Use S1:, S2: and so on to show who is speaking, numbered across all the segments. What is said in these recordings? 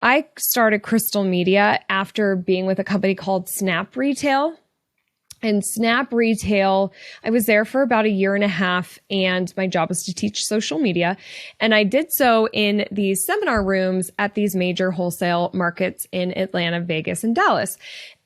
S1: I started Crystal Media after being with a company called Snap Retail. And Snap Retail, I was there for about a year and a half, and my job was to teach social media. And I did so in these seminar rooms at these major wholesale markets in Atlanta, Vegas, and Dallas.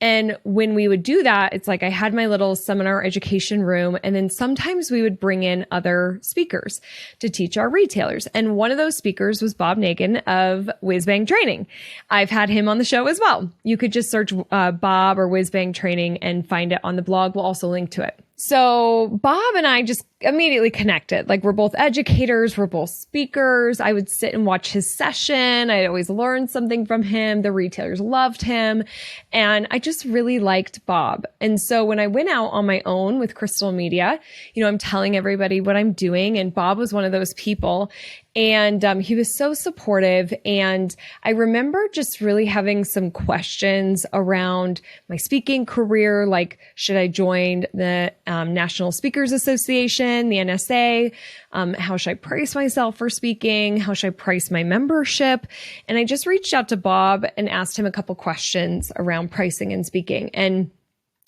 S1: And when we would do that, it's like I had my little seminar education room, and then sometimes we would bring in other speakers to teach our retailers. And one of those speakers was Bob Nagin of Whizbang Training. I've had him on the show as well. You could just search Bob or Whizbang Training and find it on the blog. We'll also link to it. So Bob and I just immediately connected. Like, we're both educators, we're both speakers. I would sit and watch his session. I always learned something from him. The retailers loved him. And I just really liked Bob. And so when I went out on my own with Crystal Media, I'm telling everybody what I'm doing. And Bob was one of those people. And he was so supportive. And I remember just really having some questions around my speaking career. Like, should I join the National Speakers Association, the NSA? How should I price myself for speaking? How should I price my membership? And I just reached out to Bob and asked him a couple questions around pricing and speaking. And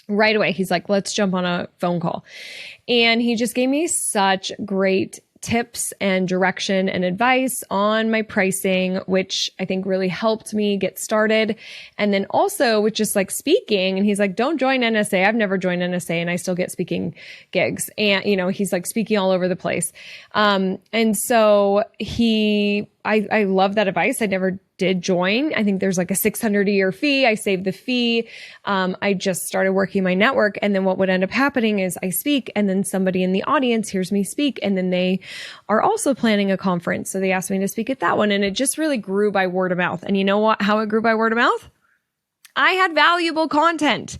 S1: right away, he's like, let's jump on a phone call. And he just gave me such great tips and direction and advice on my pricing, which I think really helped me get started. And then also with just like speaking, and he's like, don't join NSA. I've never joined NSA and I still get speaking gigs. And, he's like speaking all over the place. And so I love that advice. I never did join. I think there's like a $600 a year fee. I saved the fee. I just started working my network. And then what would end up happening is I speak, and then somebody in the audience hears me speak, and then they are also planning a conference. So they asked me to speak at that one. And it just really grew by word of mouth. And you know what? How it grew by word of mouth? I had valuable content.